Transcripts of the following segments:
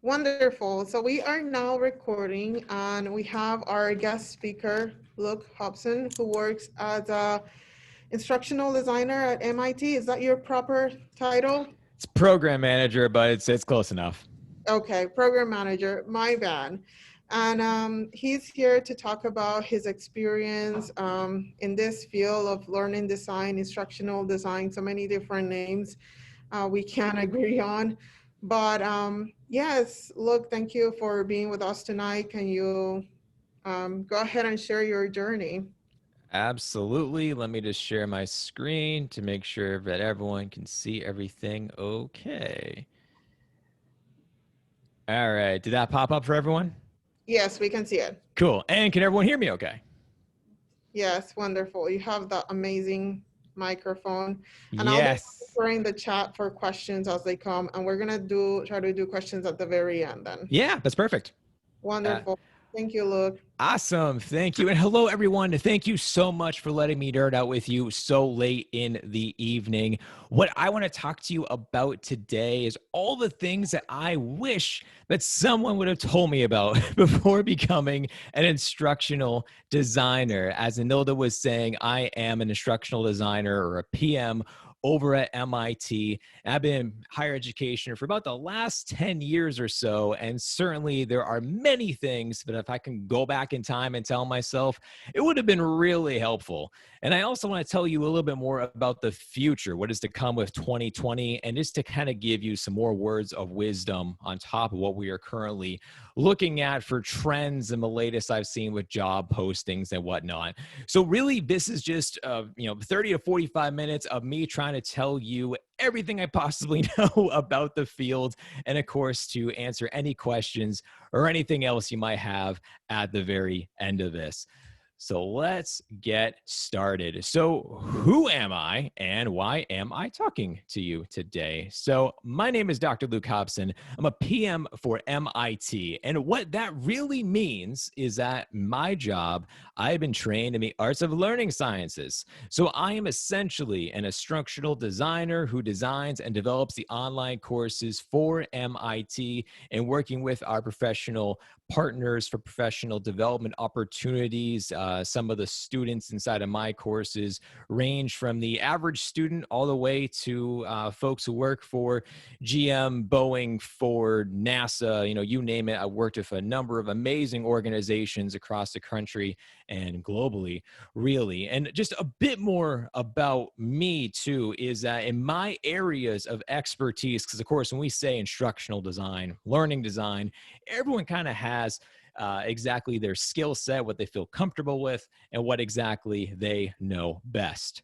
Wonderful. So we are now recording and we have our guest speaker, Luke Hobson, who works as a instructional designer at MIT. Is that your proper title? It's program manager, but it's close enough. Okay, program manager, my bad. And he's here to talk about his experience in this field of learning design, instructional design, so many different names we can agree on. But yes, look, thank you for being with us tonight. Can you go ahead and share your journey? Absolutely. Let me just share my screen to make sure that everyone can see everything okay. All right. Did that pop up for everyone? Yes, we can see it. Cool. And can everyone hear me okay? Yes, wonderful. You have that amazing microphone. And I'll be Yes. monitoring the chat for questions as they come. And we're gonna try to do questions at the very end then. Yeah, that's perfect. Wonderful. Thank you, Luke. Awesome. Thank you. And hello, everyone. Thank you so much for letting me nerd out with you so late in the evening. What I want to talk to you about today is all the things that I wish that someone would have told me about before becoming an instructional designer. As Anilda was saying, I am an instructional designer or a PM over at MIT. I've been in higher education for about the last 10 years or so. And certainly there are many things that if I can go back in time and tell myself, it would have been really helpful. And I also want to tell you a little bit more about the future, what is to come with 2020, and just to kind of give you some more words of wisdom on top of what we are currently looking at for trends and the latest I've seen with job postings and whatnot. So really, this is just 30 to 45 minutes of me trying to tell you everything I possibly know about the field, and of course to answer any questions or anything else you might have at the very end of this. So let's get started. So who am I and why am I talking to you today? So my name is Dr. Luke Hobson. I'm a PM for MIT. And what that really means is that my job, I've been trained in the arts of learning sciences. So I am essentially an instructional designer who designs and develops the online courses for MIT and working with our professional partners for professional development opportunities. Some of the students inside of my courses range from the average student all the way to folks who work for GM, Boeing, Ford, NASA, you name it. I worked with a number of amazing organizations across the country and globally, really. And just a bit more about me too is that in my areas of expertise, because of course, when we say instructional design, learning design, everyone kind of has exactly their skill set, what they feel comfortable with, and what exactly they know best.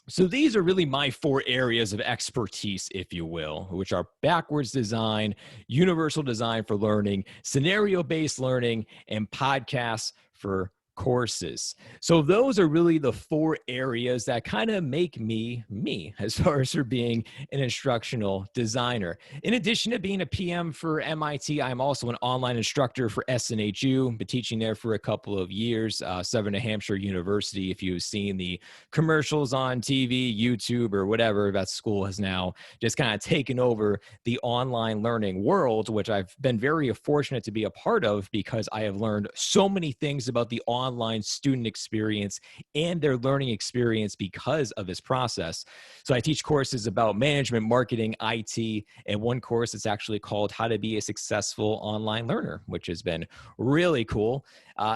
So these are really my four areas of expertise, if you will, which are backwards design, universal design for learning, scenario-based learning, and podcasts for courses. So those are really the four areas that kind of make me as far as for being an instructional designer. In addition to being a PM for MIT, I'm also an online instructor for SNHU. Been teaching there for a couple of years, Southern New Hampshire University. If you've seen the commercials on TV, YouTube, or whatever, that school has now just kind of taken over the online learning world, which I've been very fortunate to be a part of because I have learned so many things about the online student experience and their learning experience because of this process. So I teach courses about management, marketing, IT, and one course that's actually called How to Be a Successful Online Learner, which has been really cool.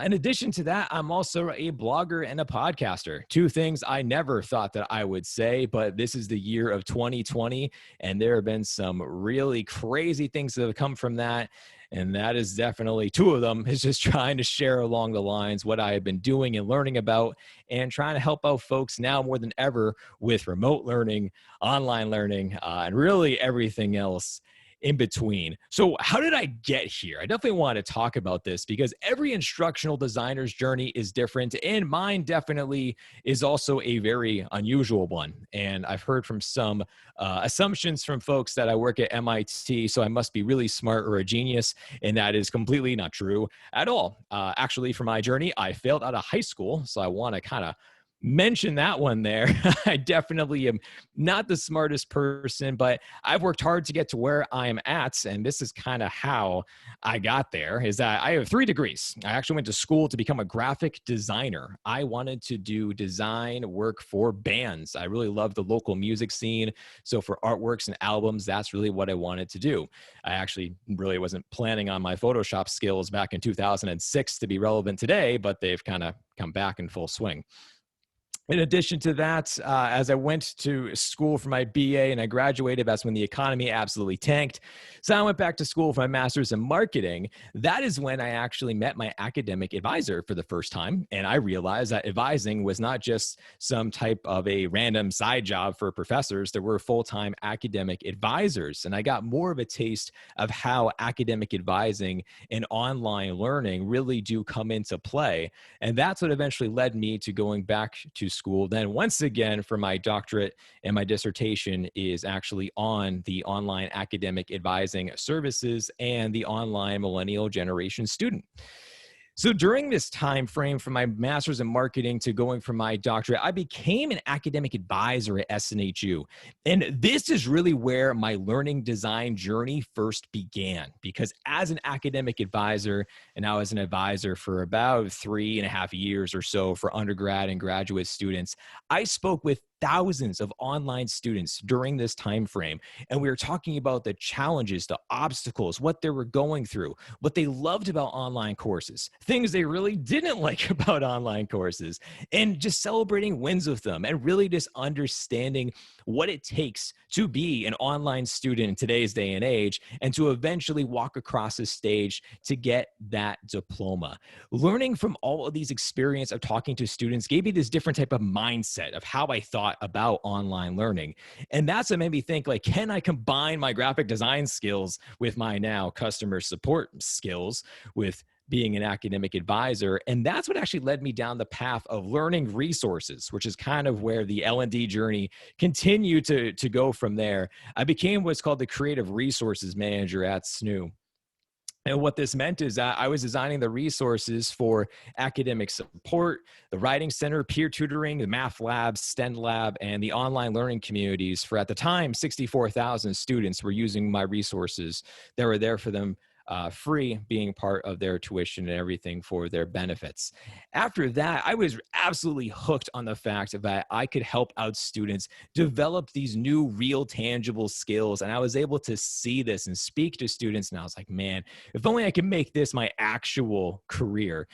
In addition to that, I'm also a blogger and a podcaster. Two things I never thought that I would say, but this is the year of 2020, and there have been some really crazy things that have come from that. And that is definitely two of them, is just trying to share along the lines what I have been doing and learning about and trying to help out folks now more than ever with remote learning, online learning, and really everything else in between. So how did I get here? I definitely want to talk about this because every instructional designer's journey is different, and mine definitely is also a very unusual one. And I've heard from some assumptions from folks that I work at MIT, so I must be really smart or a genius, and that is completely not true at all. Actually, for my journey, I failed out of high school, so I want to kind of mention that one there. I definitely am not the smartest person, but I've worked hard to get to where I am at. And this is kind of how I got there, is that I have 3 degrees. I actually went to school to become a graphic designer. I wanted to do design work for bands. I really love the local music scene. So for artworks and albums, that's really what I wanted to do. I actually really wasn't planning on my Photoshop skills back in 2006 to be relevant today, but they've kind of come back in full swing. In addition to that, as I went to school for my BA and I graduated, that's when the economy absolutely tanked. So I went back to school for my master's in marketing. That is when I actually met my academic advisor for the first time. And I realized that advising was not just some type of a random side job for professors. There were full-time academic advisors. And I got more of a taste of how academic advising and online learning really do come into play. And that's what eventually led me to going back to school. Then once again for my doctorate, and my dissertation is actually on the online academic advising services and the online millennial generation student. So during this time frame from my master's in marketing to going for my doctorate, I became an academic advisor at SNHU. And this is really where my learning design journey first began, because as an academic advisor, and I was an advisor for about 3.5 years or so for undergrad and graduate students, I spoke with thousands of online students during this time frame, and we were talking about the challenges, the obstacles, what they were going through, what they loved about online courses, things they really didn't like about online courses, and just celebrating wins with them, and really just understanding what it takes to be an online student in today's day and age, and to eventually walk across the stage to get that diploma. Learning from all of these experience of talking to students gave me this different type of mindset of how I thought about online learning. And that's what made me think, like, can I combine my graphic design skills with my now customer support skills with being an academic advisor? And that's what actually led me down the path of learning resources, which is kind of where the L&D journey continued to go from there. I became what's called the creative resources manager at SNU. And what this meant is that I was designing the resources for academic support, the writing center, peer tutoring, the math lab, STEM lab, and the online learning communities for, at the time, 64,000 students were using my resources that were there for them free, being part of their tuition and everything for their benefits. After that, I was absolutely hooked on the fact that I could help out students develop these new, real, tangible skills. And I was able to see this and speak to students. And I was like, man, if only I could make this my actual career.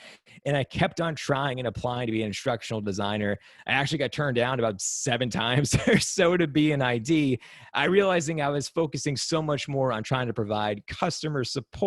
And I kept on trying and applying to be an instructional designer. I actually got turned down about 7 times or so to be an ID. I realizing I was focusing so much more on trying to provide customer support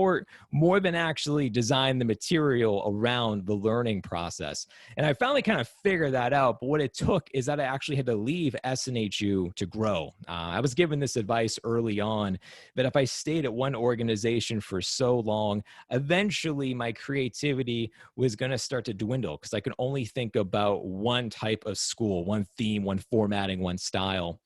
more than actually design the material around the learning process. And I finally kind of figured that out. But what it took is that I actually had to leave SNHU to grow. I was given this advice early on that if I stayed at one organization for so long, eventually my creativity was going to start to dwindle, because I could only think about one type of school, one theme, one formatting, one style.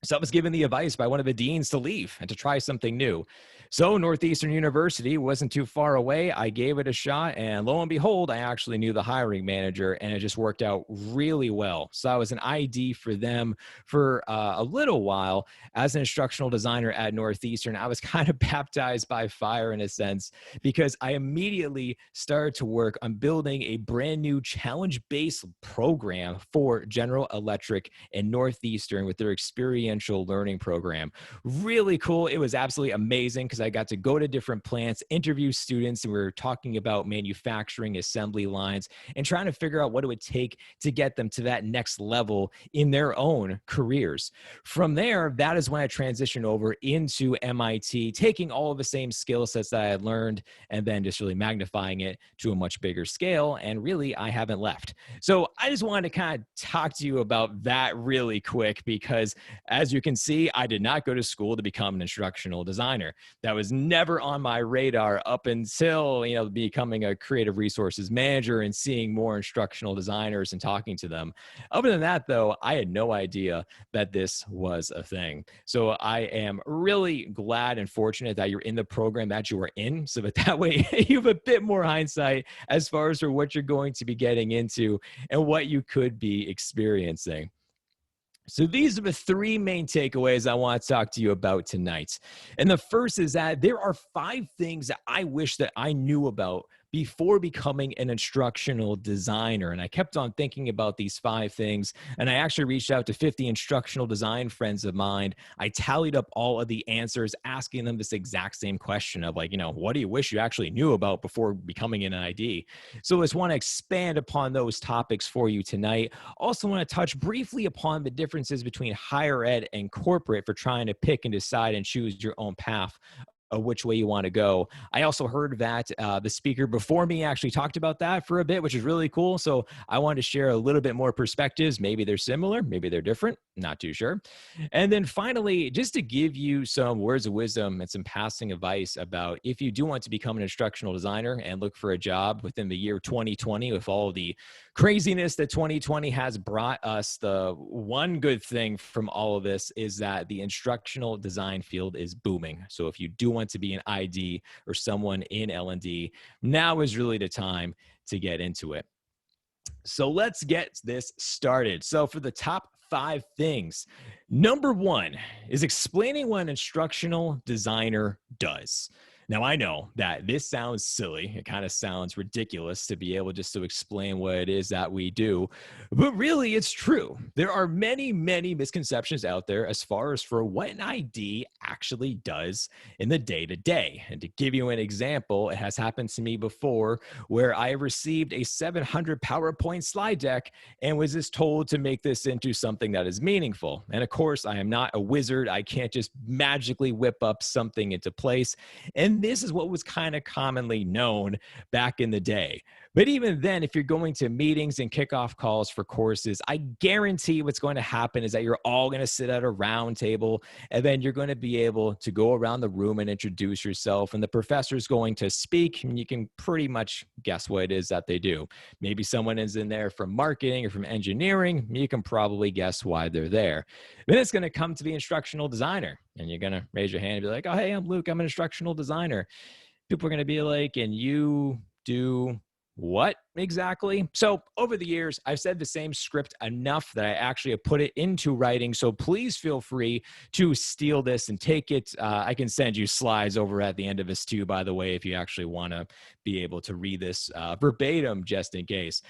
So I was given the advice by one of the deans to leave and to try something new. So Northeastern University wasn't too far away. I gave it a shot, and lo and behold, I actually knew the hiring manager, and it just worked out really well. So I was an ID for them for a little while as an instructional designer at Northeastern. I was kind of baptized by fire in a sense, because I immediately started to work on building a brand new challenge-based program for General Electric and Northeastern with their experiential learning program. Really cool. It was absolutely amazing, because I got to go to different plants, interview students, and we were talking about manufacturing assembly lines and trying to figure out what it would take to get them to that next level in their own careers. From there, that is when I transitioned over into MIT, taking all of the same skill sets that I had learned and then just really magnifying it to a much bigger scale. And really, I haven't left. So I just wanted to kind of talk to you about that really quick, because as you can see, I did not go to school to become an instructional designer. That that was never on my radar up until, becoming a creative resources manager and seeing more instructional designers and talking to them. Other than that, though, I had no idea that this was a thing. So I am really glad and fortunate that you're in the program that you are in, so that way you have a bit more hindsight as far as for what you're going to be getting into and what you could be experiencing. So these are the three main takeaways I want to talk to you about tonight. And the first is that there are 5 things that I wish that I knew about before becoming an instructional designer. And I kept on thinking about these 5 things. And I actually reached out to 50 instructional design friends of mine. I tallied up all of the answers, asking them this exact same question of what do you wish you actually knew about before becoming an ID? So I just want to expand upon those topics for you tonight. Also want to touch briefly upon the differences between higher ed and corporate for trying to pick and decide and choose your own path of which way you want to go. I also heard that the speaker before me actually talked about that for a bit, which is really cool. So I wanted to share a little bit more perspectives. Maybe they're similar, maybe they're different, not too sure. And then finally, just to give you some words of wisdom and some passing advice about if you do want to become an instructional designer and look for a job within the year 2020 with all the craziness that 2020 has brought us, the one good thing from all of this is that the instructional design field is booming. So if you do want to be an ID or someone in L&D, now is really the time to get into it. So let's get this started. So for the top 5 things, number 1 is explaining what an instructional designer does. Now, I know that this sounds silly. It kind of sounds ridiculous to be able just to explain what it is that we do, but really it's true. There are many, many misconceptions out there as far as for what an ID actually does in the day-to-day. And to give you an example, it has happened to me before where I received a 700 PowerPoint slide deck and was just told to make this into something that is meaningful. And of course, I am not a wizard. I can't just magically whip up something into place. And this is what was kind of commonly known back in the day. But even then, if you're going to meetings and kickoff calls for courses, I guarantee what's going to happen is that you're all going to sit at a round table, and then you're going to be able to go around the room and introduce yourself, and the professor's going to speak, and you can pretty much guess what it is that they do. Maybe someone is in there from marketing or from engineering. You can probably guess why they're there. Then it's going to come to the instructional designer, and you're going to raise your hand and be like, oh, hey, I'm Luke. I'm an instructional designer. People are going to be like, and you do what exactly? So over the years, I've said the same script enough that I actually have put it into writing. So please feel free to steal this and take it. I can send you slides over at the end of this too, by the way, if you actually want to be able to read this verbatim, just in case.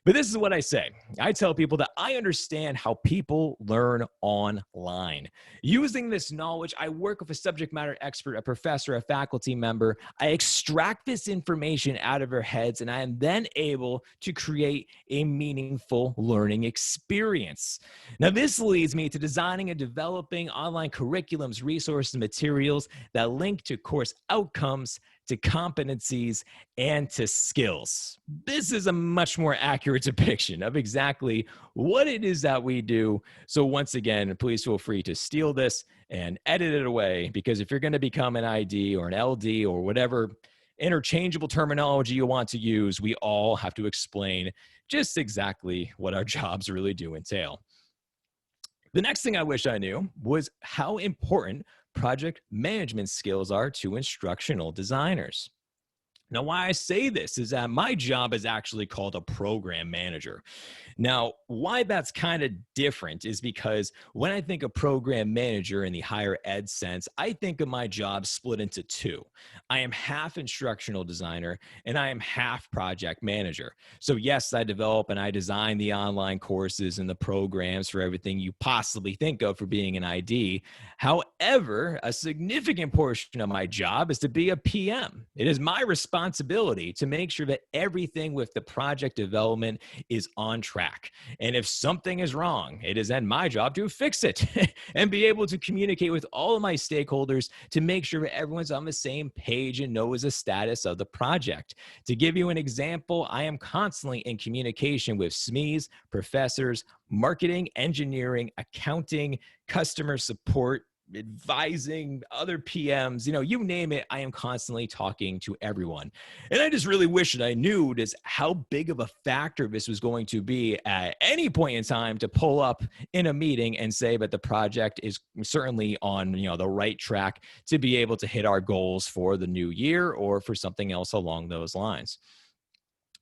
But this is what I say. I tell people that I understand how people learn online. Using this knowledge, I work with a subject matter expert, a professor, a faculty member. I extract this information out of their heads, and I am then able to create a meaningful learning experience. Now, this leads me to designing and developing online curriculums, resources, and materials that link to course outcomes, to competencies, and to skills. This is a much more accurate depiction of exactly what it is that we do. So once again, please feel free to steal this and edit it away, because if you're going to become an ID or an LD or whatever interchangeable terminology you want to use, we all have to explain just exactly what our jobs really do entail. The next thing I wish I knew was how important project management skills are to instructional designers. Now, why I say this is that my job is actually called a program manager. Now, why that's kind of different is because when I think of program manager in the higher ed sense, I think of my job split into 2. I am half instructional designer and I am half project manager. So yes, I develop and I design the online courses and the programs for everything you possibly think of for being an ID. However, a significant portion of my job is to be a PM. It is my responsibility to make sure that everything with the project development is on track. And if something is wrong, it is then my job to fix it and be able to communicate with all of my stakeholders to make sure that everyone's on the same page and knows the status of the project. To give you an example, I am constantly in communication with SMEs, professors, marketing, engineering, accounting, customer support, advising other PMs, you name it. I am constantly talking to everyone. And I just really wish that I knew just how big of a factor this was going to be at any point in time to pull up in a meeting and say that the project is certainly on, the right track to be able to hit our goals for the new year or for something else along those lines.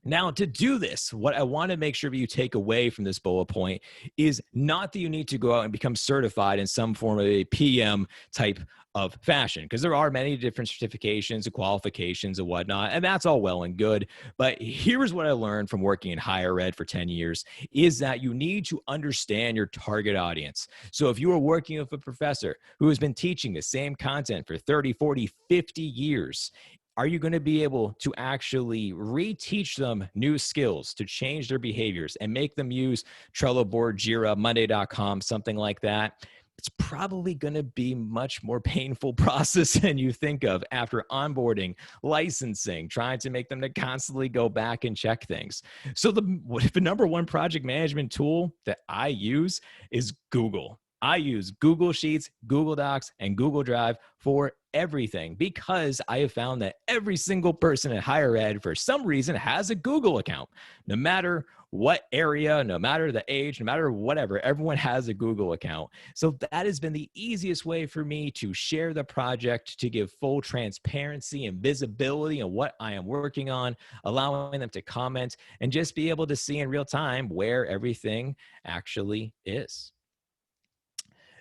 Now, to do this, what I want to make sure that you take away from this bullet point is not that you need to go out and become certified in some form of a PM type of fashion, because there are many different certifications and qualifications and whatnot, and that's all well and good. But here's what I learned from working in higher ed for 10 years is that you need to understand your target audience. So if you are working with a professor who has been teaching the same content for 30, 40, 50 years, are you going to be able to actually reteach them new skills to change their behaviors and make them use Trello board, Jira, Monday.com, something like that? It's probably going to be much more painful process than you think of after onboarding, licensing, trying to make them to constantly go back and check things. So the number one project management tool that I use is Google. I use Google Sheets, Google Docs, and Google Drive for everything because I have found that every single person in higher ed, for some reason, has a Google account. No matter what area, no matter the age, no matter whatever, everyone has a Google account. So that has been the easiest way for me to share the project, to give full transparency and visibility on what I am working on, allowing them to comment and just be able to see in real time where everything actually is.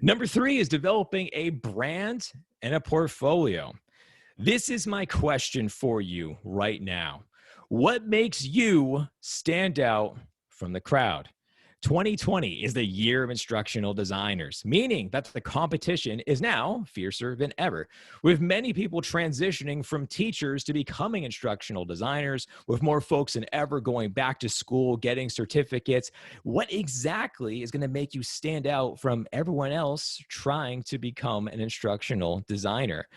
Number 3 is developing a brand and a portfolio. This is my question for you right now. What makes you stand out from the crowd? 2020 is the year of instructional designers, meaning that the competition is now fiercer than ever, with many people transitioning from teachers to becoming instructional designers, with more folks than ever going back to school, getting certificates. What exactly is going to make you stand out from everyone else trying to become an instructional designer?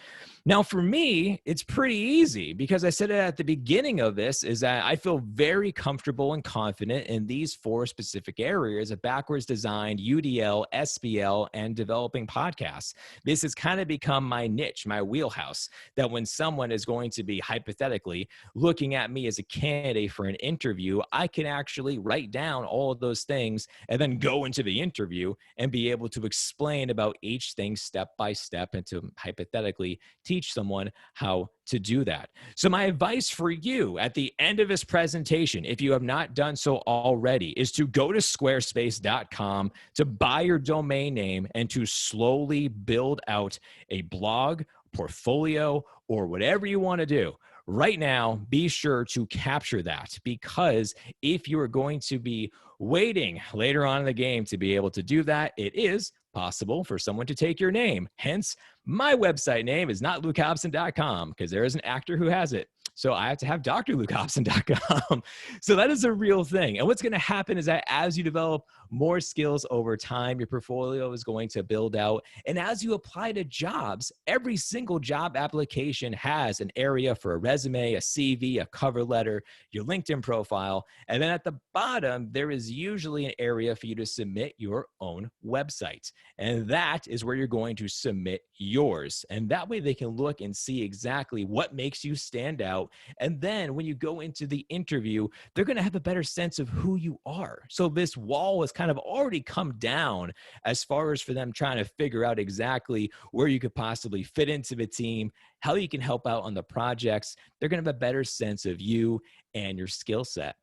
Now, for me, it's pretty easy because I said it at the beginning of this is that I feel very comfortable and confident in these 4 specific areas of backwards design, UDL, SBL, and developing podcasts. This has kind of become my niche, my wheelhouse, that when someone is going to be hypothetically looking at me as a candidate for an interview, I can actually write down all of those things and then go into the interview and be able to explain about each thing step by step and to hypothetically teach someone how to do that. So my advice for you at the end of this presentation, if you have not done so already, is to go to squarespace.com to buy your domain name and to slowly build out a blog, portfolio, or whatever you want to do. Right now, be sure to capture that, because if you are going to be waiting later on in the game to be able to do that, it is possible for someone to take your name. Hence, my website name is not LukeHobson.com because there is an actor who has it. So I have to have drlukehobson.com. So that is a real thing. And what's going to happen is that as you develop more skills over time, your portfolio is going to build out. And as you apply to jobs, every single job application has an area for a resume, a CV, a cover letter, your LinkedIn profile. And then at the bottom, there is usually an area for you to submit your own website. And that is where you're going to submit yours. And that way they can look and see exactly what makes you stand out. And then when you go into the interview, they're going to have a better sense of who you are. So this wall has kind of already come down as far as for them trying to figure out exactly where you could possibly fit into the team, how you can help out on the projects. They're going to have a better sense of you and your skill set.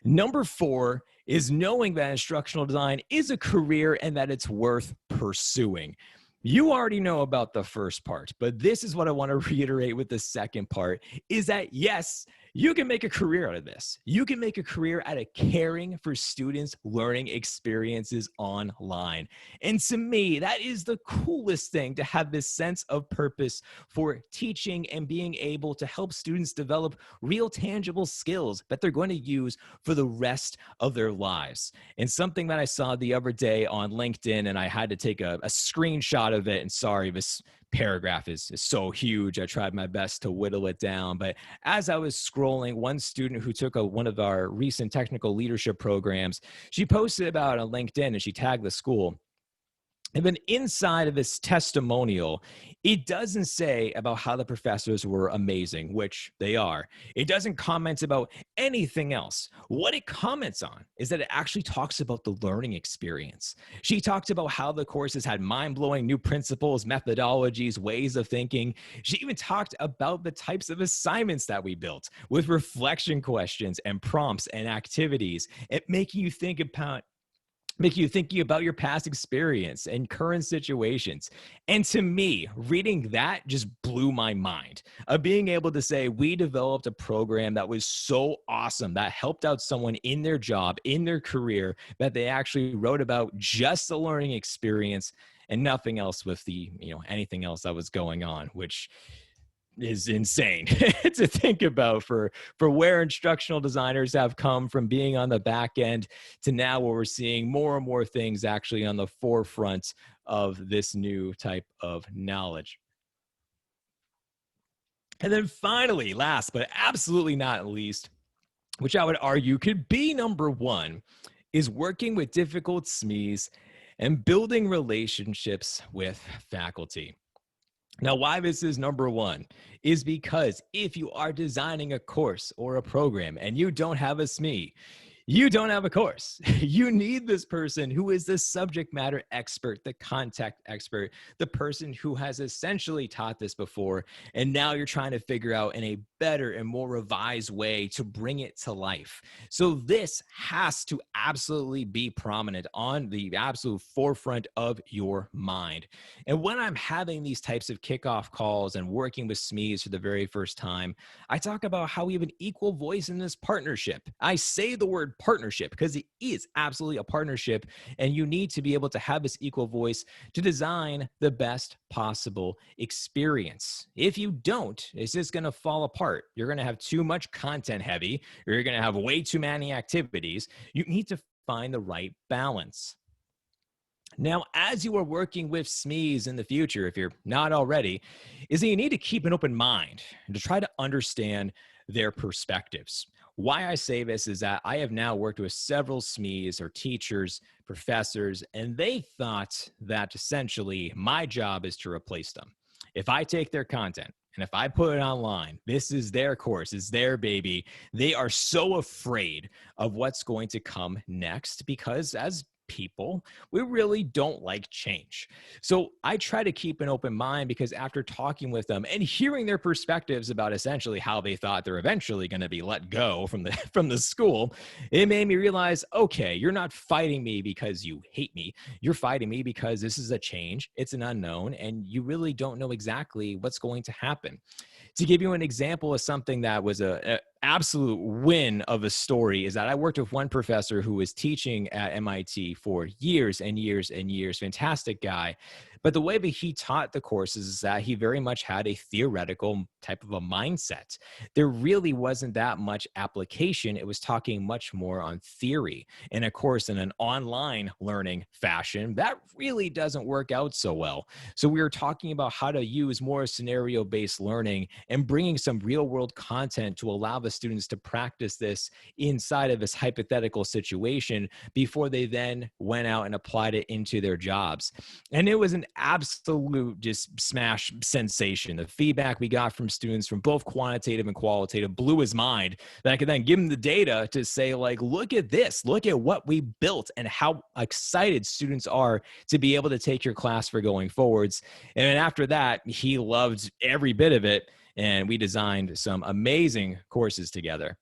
Number 4 is knowing that instructional design is a career and that it's worth pursuing. You already know about the first part, but this is what I want to reiterate with the second part is that yes, you can make a career out of this. You can make a career out of caring for students' learning experiences online. And to me, that is the coolest thing, to have this sense of purpose for teaching and being able to help students develop real tangible skills that they're going to use for the rest of their lives. And something that I saw the other day on LinkedIn, and I had to take a screenshot of it, and sorry, this paragraph is so huge. I tried my best to whittle it down. But as I was scrolling, one student who took one of our recent technical leadership programs, she posted about it on LinkedIn and she tagged the school. And then inside of this testimonial, it doesn't say about how the professors were amazing, which they are. It doesn't comment about anything else. What it comments on is that it actually talks about the learning experience. She talked about how the courses had mind blowing new principles, methodologies, ways of thinking. She even talked about the types of assignments that we built with reflection questions and prompts and activities, and making you thinking about your past experience and current situations. And to me, reading that just blew my mind of being able to say we developed a program that was so awesome that helped out someone in their job, in their career, that they actually wrote about just the learning experience and nothing else with the, anything else that was going on, which is insane to think about for where instructional designers have come from being on the back end to now where we're seeing more and more things actually on the forefront of this new type of knowledge. And then finally, last but absolutely not least, which I would argue could be number one, is working with difficult SMEs and building relationships with faculty. Now, why this is number one is because if you are designing a course or a program and you don't have a SME, you don't have a course. You need this person who is the subject matter expert, the contact expert, the person who has essentially taught this before. And now you're trying to figure out in a better and more revised way to bring it to life. So this has to absolutely be prominent on the absolute forefront of your mind. And when I'm having these types of kickoff calls and working with SMEs for the very first time, I talk about how we have an equal voice in this partnership. I say the word partnership because it is absolutely a partnership, and you need to be able to have this equal voice to design the best possible experience. If you don't, it's just going to fall apart. You're going to have too much content heavy, or you're going to have way too many activities. You need to find the right balance. Now, as you are working with SMEs in the future, if you're not already, is that you need to keep an open mind and to try to understand their perspectives. Why I say this is that I have now worked with several SMEs or teachers, professors, and they thought that essentially my job is to replace them. If I take their content and if I put it online, this is their course, it's their baby. They are so afraid of what's going to come next because as people, we really don't like change. So I try to keep an open mind because after talking with them and hearing their perspectives about essentially how they thought they're eventually going to be let go from the school, it made me realize, okay, you're not fighting me because you hate me. You're fighting me because this is a change, it's an unknown, and you really don't know exactly what's going to happen. To give you an example of something that was a absolute win of a story is that I worked with one professor who was teaching at MIT for years and years and years. Fantastic guy. But the way that he taught the courses is that he very much had a theoretical type of a mindset. There really wasn't that much application. It was talking much more on theory. And of course, in an online learning fashion, that really doesn't work out so well. So we were talking about how to use more scenario-based learning and bringing some real-world content to allow the students to practice this inside of this hypothetical situation before they then went out and applied it into their jobs. And it was an absolute just smash sensation. The feedback we got from students from both quantitative and qualitative blew his mind that I could then give him the data to say, like, look at this, look at what we built and how excited students are to be able to take your class for going forwards. And after that, he loved every bit of it. And we designed some amazing courses together.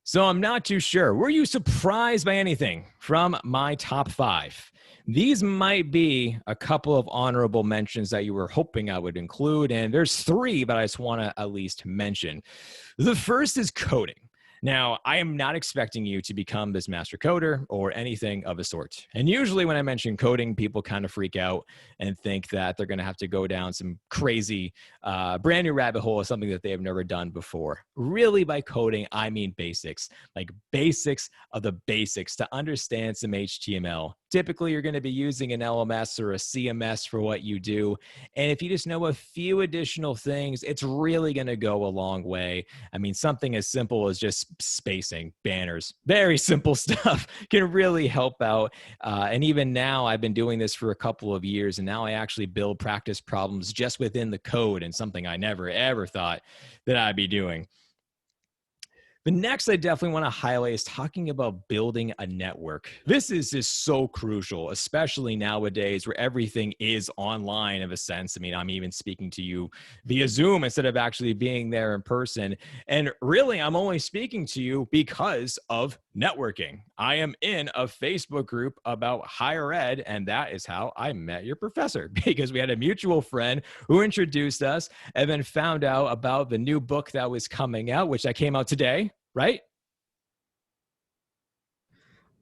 So I'm not too sure. Were you surprised by anything from my top 5? These might be a couple of honorable mentions that you were hoping I would include. And there's 3, but I just want to at least mention. The first is coding. Now, I am not expecting you to become this master coder or anything of the sort. And usually when I mention coding, people kind of freak out and think that they're going to have to go down some crazy brand new rabbit hole of something that they have never done before. Really, by coding, I mean basics, like basics of the basics to understand some HTML, Typically, you're going to be using an LMS or a CMS for what you do. And if you just know a few additional things, it's really going to go a long way. I mean, something as simple as just spacing, banners, very simple stuff can really help out. And even now, I've been doing this for a couple of years, and now I actually build practice problems just within the code, and something I never, ever thought that I'd be doing. The next I definitely want to highlight is talking about building a network. This is just so crucial, especially nowadays where everything is online of a sense. I mean, I'm even speaking to you via Zoom instead of actually being there in person. And really, I'm only speaking to you because of networking. I am in a Facebook group about higher ed, and that is how I met your professor, because we had a mutual friend who introduced us and then found out about the new book that was coming out, which came out today, right?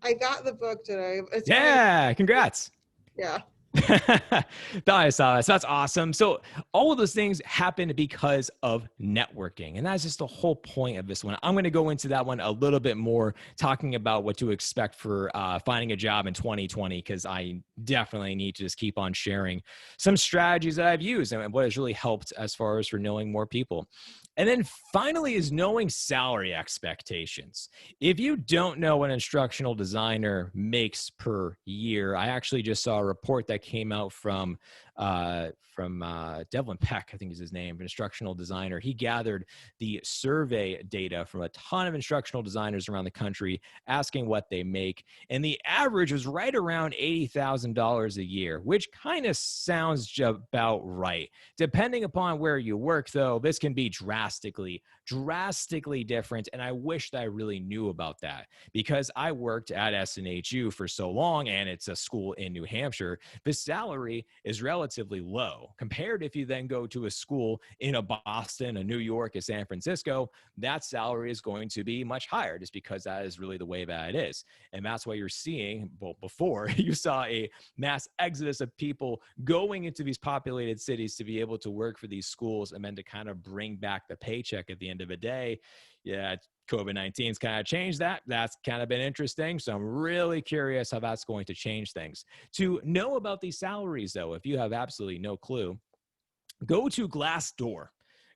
I got the book today. It's only, Yeah, congrats. yeah. Thought I saw that. So that's awesome. So all of those things happen because of networking. And that's just the whole point of this one. I'm going to go into that one a little bit more, talking about what to expect for finding a job in 2020, because I definitely need to just keep on sharing some strategies that I've used and what has really helped as far as for knowing more people. And then finally is knowing salary expectations. If you don't know what an instructional designer makes per year, I actually just saw a report that came out from Devlin Peck, I think is his name, an instructional designer. He gathered the survey data from a ton of instructional designers around the country, asking what they make, and the average was right around $80,000 a year, which kind of sounds about right. Depending upon where you work, though, this can be drastically different. And I wish that I really knew about that, because I worked at SNHU for so long, and it's a school in New Hampshire. The salary is relatively low compared if you then go to a school in a Boston, a New York, a San Francisco. That salary is going to be much higher, just because that is really the way that it is. And that's why you're seeing, well, before you saw a mass exodus of people going into these populated cities to be able to work for these schools, and then to kind of bring back the paycheck at the end of the day. Yeah, COVID-19's kind of changed that. That's kind of been interesting. So I'm really curious how that's going to change things. To know about these salaries, though, if you have absolutely no clue, go to Glassdoor.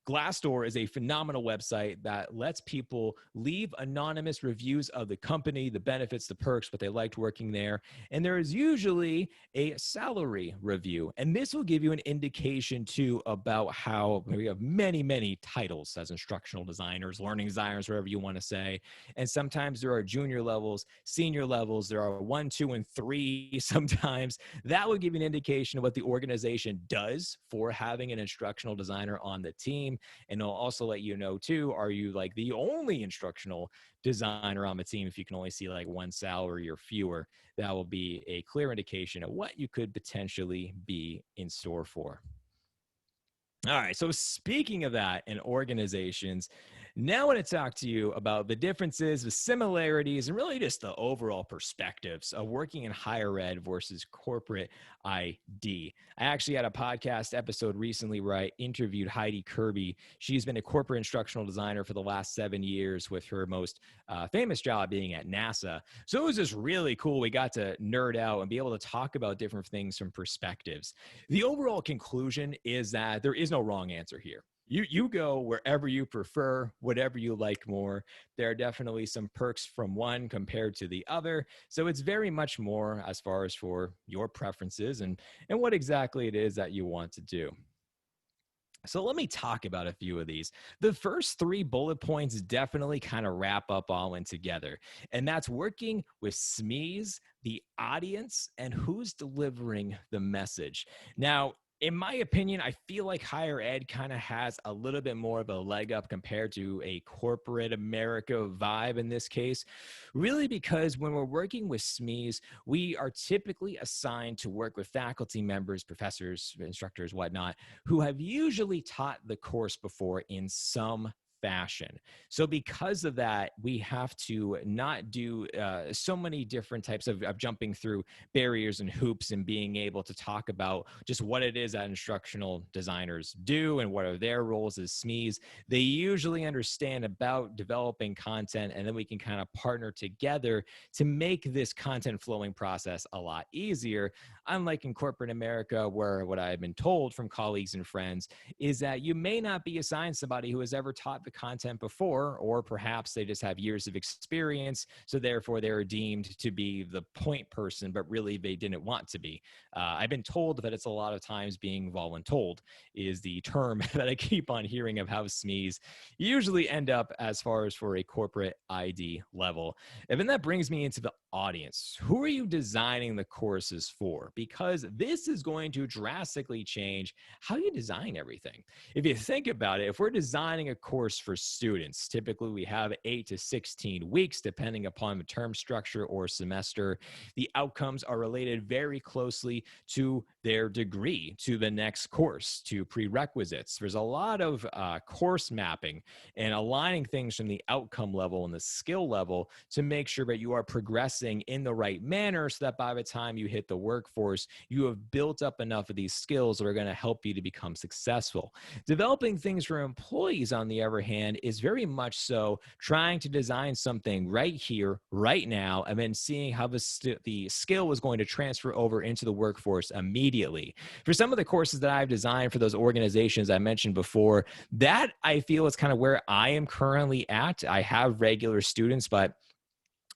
Glassdoor is a phenomenal website that lets people leave anonymous reviews of the company, the benefits, the perks, what they liked working there. And there is usually a salary review. And this will give you an indication too about how we have many, many titles as instructional designers, learning designers, whatever you want to say. And sometimes there are junior levels, senior levels, there are 1, 2, and 3 sometimes. That will give you an indication of what the organization does for having an instructional designer on the team. And it'll also let you know too, are you like the only instructional designer on the team? If you can only see like one salary or fewer, that will be a clear indication of what you could potentially be in store for. All right. So speaking of that in organizations, now I want to talk to you about the differences, the similarities, and really just the overall perspectives of working in higher ed versus corporate ID. I actually had a podcast episode recently where I interviewed Heidi Kirby. She's been a corporate instructional designer for the last 7 years, with her most famous job being at NASA. So it was just really cool. We got to nerd out and be able to talk about different things from perspectives. The overall conclusion is that there is no wrong answer here. You go wherever you prefer, whatever you like more. There are definitely some perks from one compared to the other. So it's very much more as far as for your preferences and what exactly it is that you want to do. So let me talk about a few of these. The first 3 bullet points definitely kind of wrap up all in together. And that's working with SMEs, the audience, and who's delivering the message. Now, in my opinion, I feel like higher ed kind of has a little bit more of a leg up compared to a corporate America vibe in this case, really because when we're working with SMEs, we are typically assigned to work with faculty members, professors, instructors, whatnot, who have usually taught the course before in some fashion. So because of that, we have to not do so many different types of jumping through barriers and hoops and being able to talk about just what it is that instructional designers do and what are their roles as SMEs. They usually understand about developing content, and then we can kind of partner together to make this content flowing process a lot easier. Unlike in corporate America, where what I've been told from colleagues and friends is that you may not be assigned somebody who has ever taught the content before, or perhaps they just have years of experience, so therefore they're deemed to be the point person, but really they didn't want to be. I've been told that it's a lot of times being voluntold is the term that I keep on hearing of how SMEs usually end up as far as for a corporate ID level. And then that brings me into the audience. Who are you designing the courses for? Because this is going to drastically change how you design everything. If you think about it, if we're designing a course for students, typically we have 8 to 16 weeks, depending upon the term structure or semester. The outcomes are related very closely to their degree, to the next course, to prerequisites. There's a lot of course mapping and aligning things from the outcome level and the skill level to make sure that you are progressing in the right manner so that by the time you hit the workforce, you have built up enough of these skills that are going to help you to become successful. Developing things for employees, on the other hand, is very much so trying to design something right here, right now, and then seeing how the skill is going to transfer over into the workforce immediately. For some of the courses that I've designed for those organizations I mentioned before, that I feel is kind of where I am currently at. I have regular students, but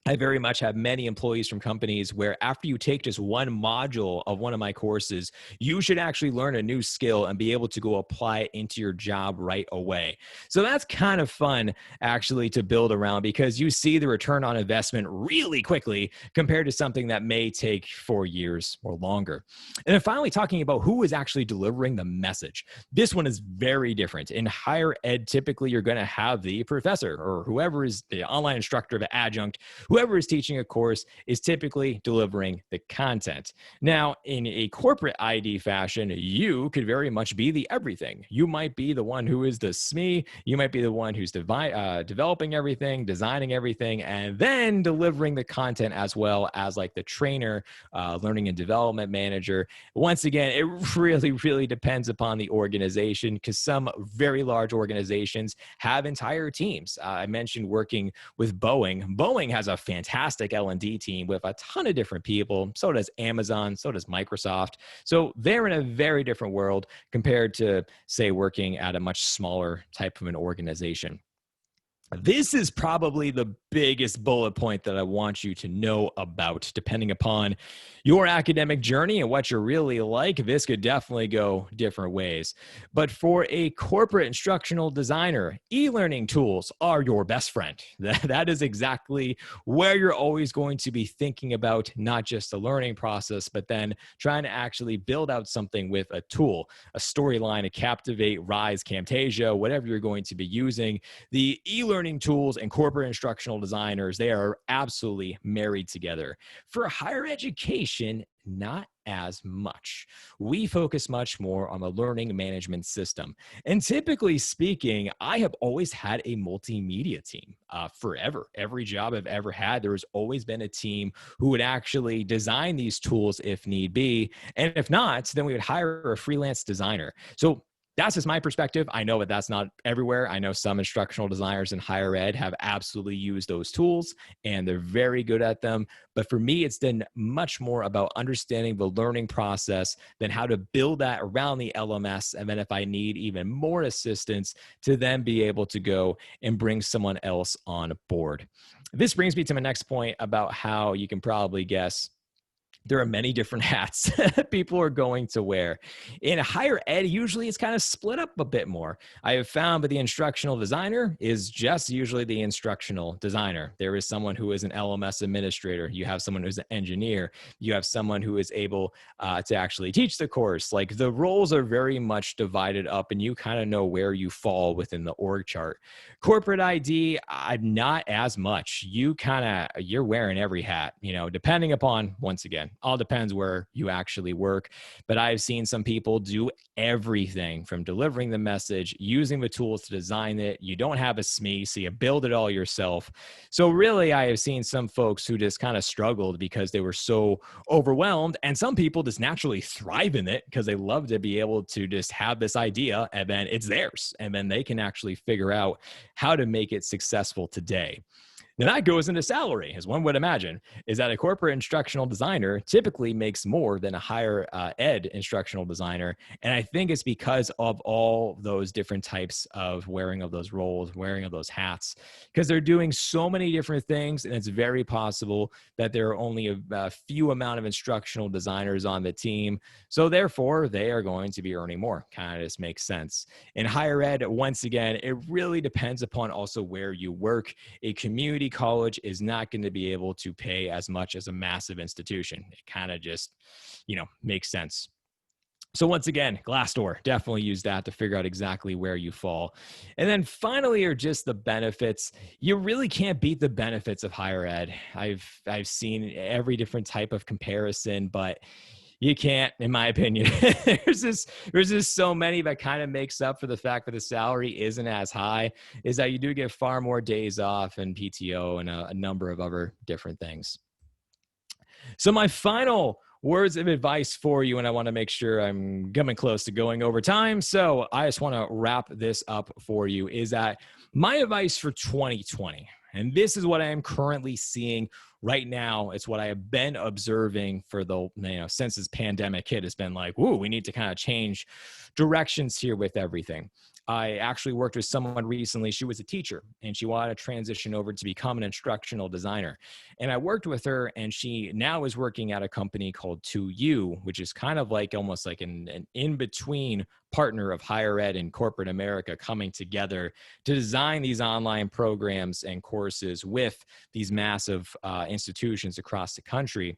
I very much have many employees from companies where after you take just one module of one of my courses, you should actually learn a new skill and be able to go apply it into your job right away. So that's kind of fun actually to build around because you see the return on investment really quickly compared to something that may take 4 years or longer. And then finally, talking about who is actually delivering the message. This one is very different. In higher ed, typically you're going to have the professor or whoever is the online instructor, the adjunct, whoever is teaching a course is typically delivering the content. Now, in a corporate ID fashion, you could very much be the everything. You might be the one who is the SME. You might be the one who's developing everything, designing everything, and then delivering the content as well as like the trainer, learning and development manager. Once again, it really, really depends upon the organization because some very large organizations have entire teams. I mentioned working with Boeing. Boeing has a fantastic L&D team with a ton of different people. So does Amazon, so does Microsoft. So they're in a very different world compared to, say, working at a much smaller type of an organization. This is probably the biggest bullet point that I want you to know about. Depending upon your academic journey and what you're really like, this could definitely go different ways. But for a corporate instructional designer, e-learning tools are your best friend. That is exactly where you're always going to be thinking about not just the learning process, but then trying to actually build out something with a tool, a storyline, a Captivate, Rise, Camtasia, whatever you're going to be using. The e-learning tools and corporate instructional designers, they are absolutely married together. For higher education, not as much. We focus much more on the learning management system. And typically speaking, I have always had a multimedia team forever. Every job I've ever had, there has always been a team who would actually design these tools if need be. And if not, then we would hire a freelance designer. So that's just my perspective. I know that that's not everywhere. I know some instructional designers in higher ed have absolutely used those tools and they're very good at them. But for me, it's been much more about understanding the learning process than how to build that around the LMS. And then if I need even more assistance, to then be able to go and bring someone else on board. This brings me to my next point about how you can probably guess there are many different hats people are going to wear. In higher ed, usually it's kind of split up a bit more. I have found that the instructional designer is just usually the instructional designer. There is someone who is an LMS administrator. You have someone who's an engineer. You have someone who is able to actually teach the course. Like the roles are very much divided up and you kind of know where you fall within the org chart. Corporate ID, not as much. You're wearing every hat, depending upon, once again, All depends where you actually work. But I've seen some people do everything from delivering the message, using the tools to design it. You don't have a SME, so you build it all yourself. So really, I have seen some folks who just kind of struggled because they were so overwhelmed. And some people just naturally thrive in it because they love to be able to just have this idea and then it's theirs. And then they can actually figure out how to make it successful today. Now that goes into salary, as one would imagine, is that a corporate instructional designer typically makes more than a higher ed instructional designer. And I think it's because of all those different types of wearing of those roles, wearing of those hats, because they're doing so many different things. And it's very possible that there are only a few amount of instructional designers on the team. So therefore, they are going to be earning more. Kind of just makes sense. In higher ed, once again, it really depends upon also where you work. A community college is not going to be able to pay as much as a massive institution. It kind of just, makes sense. So once again, Glassdoor, definitely use that to figure out exactly where you fall. And then finally are just the benefits. You really can't beat the benefits of higher ed. I've seen every different type of comparison, but you can't, in my opinion. there's just so many that kind of makes up for the fact that the salary isn't as high, is that you do get far more days off and PTO and a number of other different things. So my final words of advice for you, and I want to make sure I'm coming close to going over time, so I just want to wrap this up for you, is that my advice for 2020, and this is what I am currently seeing right now. It's what I have been observing for since this pandemic hit. It's been like, whoa, we need to kind of change directions here with everything. I actually worked with someone recently. She was a teacher and she wanted to transition over to become an instructional designer. And I worked with her, and she now is working at a company called 2U, which is kind of like almost like an in-between partner of higher ed and corporate America coming together to design these online programs and courses with these massive institutions across the country.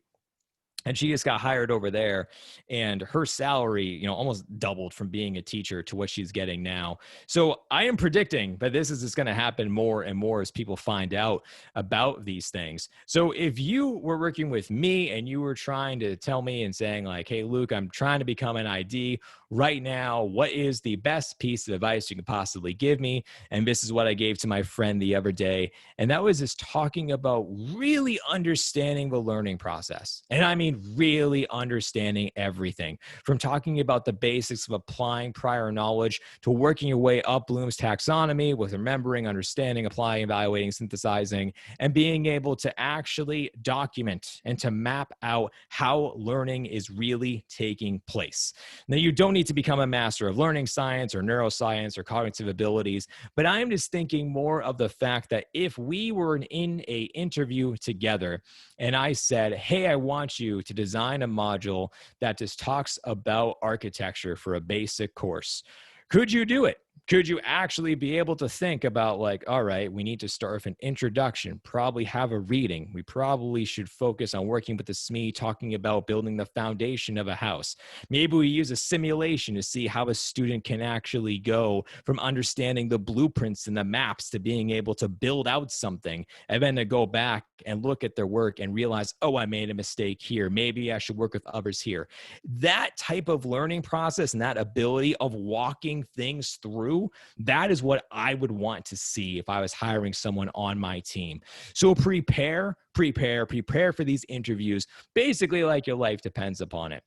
And she just got hired over there, and her salary, almost doubled from being a teacher to what she's getting now. So I am predicting that this is just going to happen more and more as people find out about these things. So if you were working with me and you were trying to tell me and saying like, hey, Luke, I'm trying to become an ID right now, what is the best piece of advice you can possibly give me? And this is what I gave to my friend the other day. And that was just talking about really understanding the learning process. And I mean, really understanding everything, from talking about the basics of applying prior knowledge to working your way up Bloom's taxonomy with remembering, understanding, applying, evaluating, synthesizing, and being able to actually document and to map out how learning is really taking place. Now, you don't need to become a master of learning science or neuroscience or cognitive abilities, but I'm just thinking more of the fact that if we were in an interview together and I said, hey, I want you to design a module that just talks about architecture for a basic course, could you do it? Could you actually be able to think about like, all right, we need to start with an introduction, probably have a reading. We probably should focus on working with the SME, talking about building the foundation of a house. Maybe we use a simulation to see how a student can actually go from understanding the blueprints and the maps to being able to build out something, and then to go back and look at their work and realize, oh, I made a mistake here. Maybe I should work with others here. That type of learning process and that ability of walking things through, that is what I would want to see if I was hiring someone on my team. So prepare for these interviews, basically like your life depends upon it.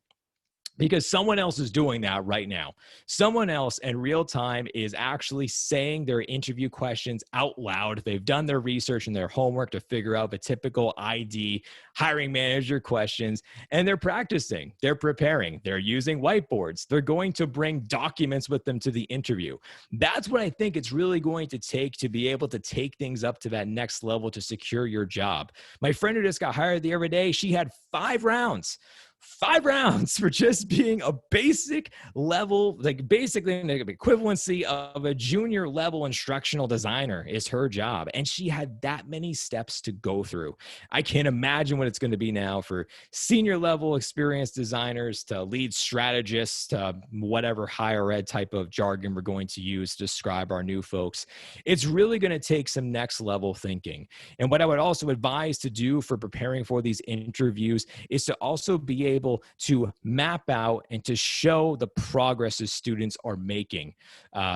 Because someone else is doing that right now. Someone else in real time is actually saying their interview questions out loud. They've done their research and their homework to figure out the typical ID hiring manager questions, and they're practicing, they're preparing, they're using whiteboards. They're going to bring documents with them to the interview. That's what I think it's really going to take to be able to take things up to that next level to secure your job. My friend who just got hired the other day, she had 5 rounds. 5 rounds for just being a basic level, like basically an equivalency of a junior level instructional designer is her job. And she had that many steps to go through. I can't imagine what it's going to be now for senior level experienced designers to lead strategists to whatever higher ed type of jargon we're going to use to describe our new folks. It's really going to take some next level thinking. And what I would also advise to do for preparing for these interviews is to also be able to map out and to show the progress that students are making.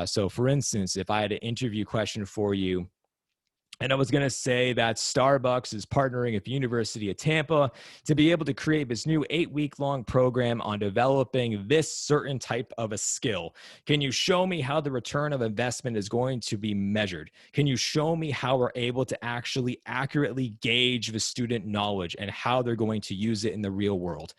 So for instance, if I had an interview question for you, and I was going to say that Starbucks is partnering with the University of Tampa to be able to create this new 8-week-long program on developing this certain type of a skill. Can you show me how the return of investment is going to be measured? Can you show me how we're able to actually accurately gauge the student knowledge and how they're going to use it in the real world?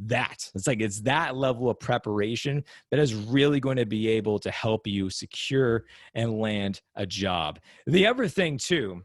It's that level of preparation that is really going to be able to help you secure and land a job. The other thing too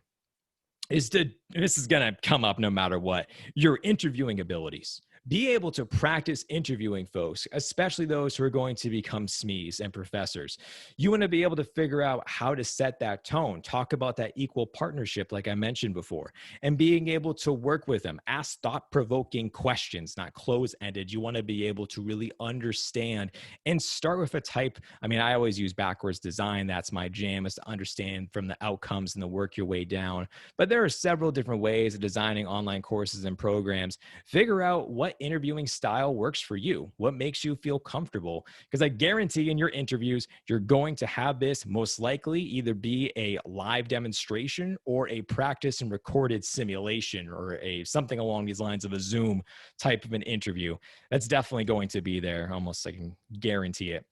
is this is going to come up no matter what, your interviewing abilities. Be able to practice interviewing folks, especially those who are going to become SMEs and professors. You want to be able to figure out how to set that tone, talk about that equal partnership, like I mentioned before, and being able to work with them, ask thought-provoking questions, not close-ended. You want to be able to really understand and start with a type. I mean, I always use backwards design. That's my jam, is to understand from the outcomes and the work your way down. But there are several different ways of designing online courses and programs. Figure out what interviewing style works for you, what makes you feel comfortable, because I guarantee in your interviews you're going to have this most likely either be a live demonstration or a practice and recorded simulation, or a something along these lines of a Zoom type of an interview. That's definitely going to be there. Almost, I can guarantee it.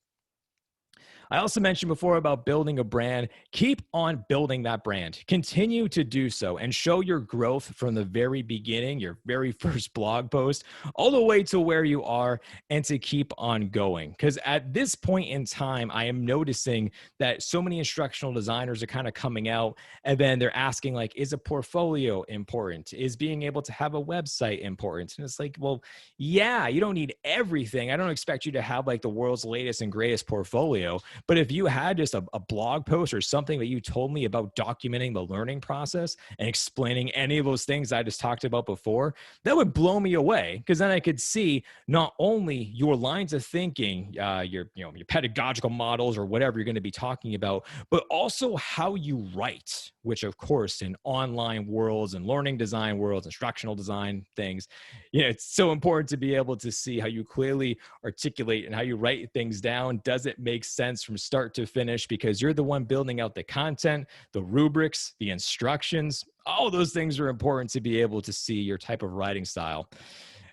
I also mentioned before about building a brand. Keep on building that brand. Continue to do so and show your growth from the very beginning, your very first blog post, all the way to where you are, and to keep on going. Because at this point in time, I am noticing that so many instructional designers are kind of coming out, and then they're asking, like, is a portfolio important? Is being able to have a website important? And it's like, well, yeah, you don't need everything. I don't expect you to have like the world's latest and greatest portfolio. But if you had just a blog post or something that you told me about documenting the learning process and explaining any of those things I just talked about before, that would blow me away, because then I could see not only your lines of thinking, your pedagogical models or whatever you're going to be talking about, but also how you write, which of course in online worlds and learning design worlds, instructional design things, it's so important to be able to see how you clearly articulate and how you write things down. Does it make sense from start to finish? Because you're the one building out the content, the rubrics, the instructions. All those things are important to be able to see your type of writing style.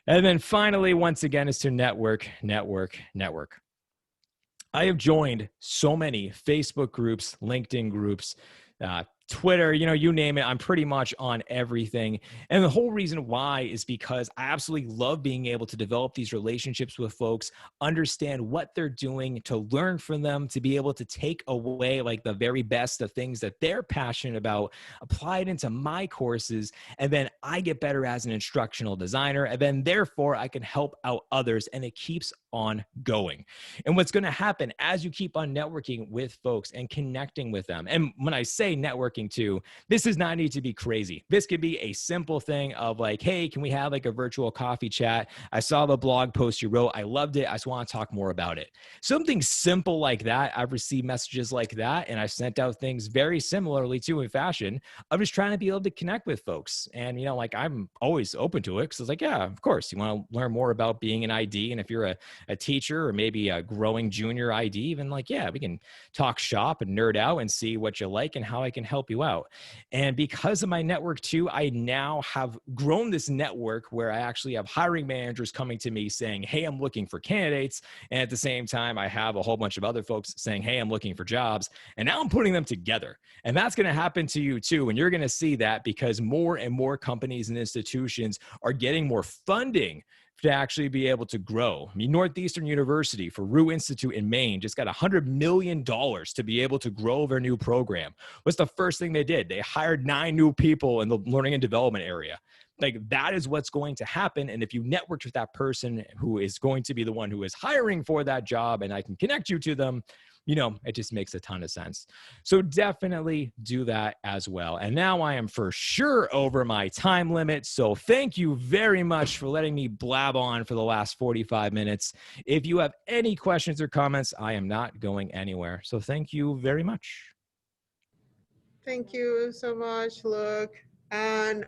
And then finally, once again, is to network, network, network. I have joined so many Facebook groups, LinkedIn groups, Twitter, you name it. I'm pretty much on everything. And the whole reason why is because I absolutely love being able to develop these relationships with folks, understand what they're doing, to learn from them, to be able to take away like the very best of things that they're passionate about, apply it into my courses, and then I get better as an instructional designer, and then therefore I can help out others, and it keeps on going. And what's going to happen as you keep on networking with folks and connecting with them, and when I say networking too, this does not need to be crazy. This could be a simple thing of like, hey, can we have like a virtual coffee chat? I saw the blog post you wrote. I loved it. I just want to talk more about it. Something simple like that. I've received messages like that, and I sent out things very similarly too in fashion. I'm just trying to be able to connect with folks. And, I'm always open to it, because it's like, yeah, of course, you want to learn more about being an ID. And if you're a teacher or maybe a growing junior ID, even, like, yeah, we can talk shop and nerd out and see what you like and how I can help you out. And because of my network too, I now have grown this network where I actually have hiring managers coming to me saying, hey, I'm looking for candidates. And at the same time, I have a whole bunch of other folks saying, hey, I'm looking for jobs. And now I'm putting them together. And that's going to happen to you too. And you're going to see that, because more and more companies and institutions are getting more funding to actually be able to grow. I mean, Northeastern University for Rue Institute in Maine just got $100 million to be able to grow their new program. What's the first thing they did? They hired 9 new people in the learning and development area. like that is what's going to happen. And if you networked with that person who is going to be the one who is hiring for that job, and I can connect you to them, it just makes a ton of sense. So definitely do that as well. And now I am for sure over my time limit. So thank you very much for letting me blab on for the last 45 minutes. If you have any questions or comments, I am not going anywhere. So thank you very much. Thank you so much, Luke. And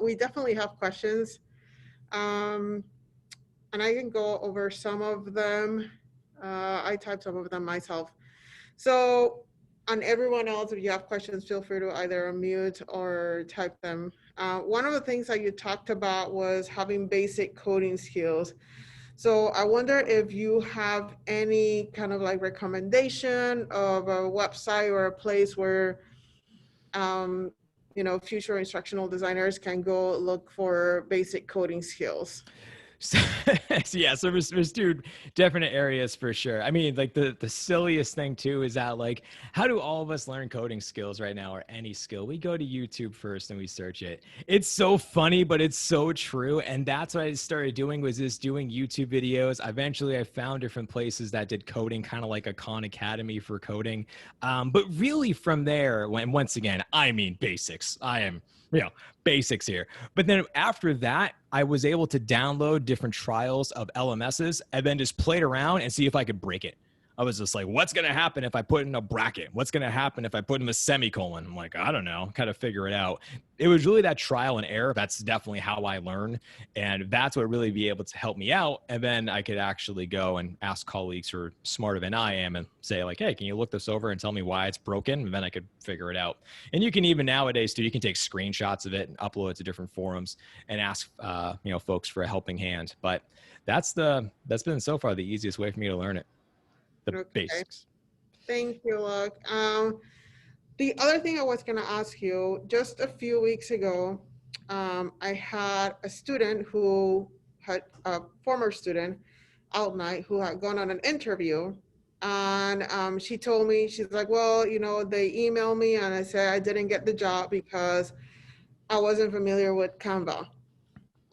we definitely have questions. And I can go over some of them. I typed some of them myself. So, and everyone else, if you have questions, feel free to either unmute or type them. One of the things that you talked about was having basic coding skills. So I wonder if you have any kind of like recommendation of a website or a place where future instructional designers can go look for basic coding skills. So, yeah, so there's two definite areas for sure. I mean, like the silliest thing too is that like, how do all of us learn coding skills right now, or any skill? We go to YouTube first and we search it. It's so funny, but it's so true. And that's what I started doing, was just doing YouTube videos. Eventually I found different places that did coding, kind of like a Khan Academy for coding. But really from there, once again, I mean, basics. I am, basics here. But then after that, I was able to download different trials of LMSs and then just played around and see if I could break it. I was just like, what's going to happen if I put in a bracket? What's going to happen if I put in a semicolon? I'm like, I don't know, kind of figure it out. It was really that trial and error. That's definitely how I learn. And that's what really be able to help me out. And then I could actually go and ask colleagues who are smarter than I am and say like, hey, can you look this over and tell me why it's broken? And then I could figure it out. And you can even nowadays too, you can take screenshots of it and upload it to different forums and ask, folks for a helping hand. But that's been so far the easiest way for me to learn it. The basics. Thank you, Luke. The other thing I was going to ask you, just a few weeks ago, I had a student who had a former student, alumni, who had gone on an interview. And she told me, she's like, well, they emailed me and I said I didn't get the job because I wasn't familiar with Canva.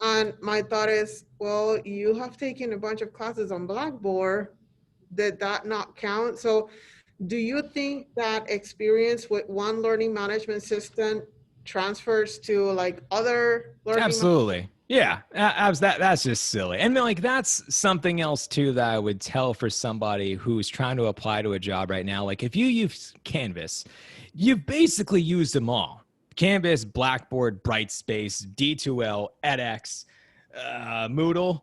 And my thought is, well, you have taken a bunch of classes on Blackboard. Did that not count? So do you think that experience with one learning management system transfers to like other learning? Absolutely. Yeah, that's just silly. And then, like, that's something else too that I would tell for somebody who's trying to apply to a job right now. Like, if you use Canvas, you've basically used them all. Canvas, Blackboard, Brightspace, D2L, edX, Moodle.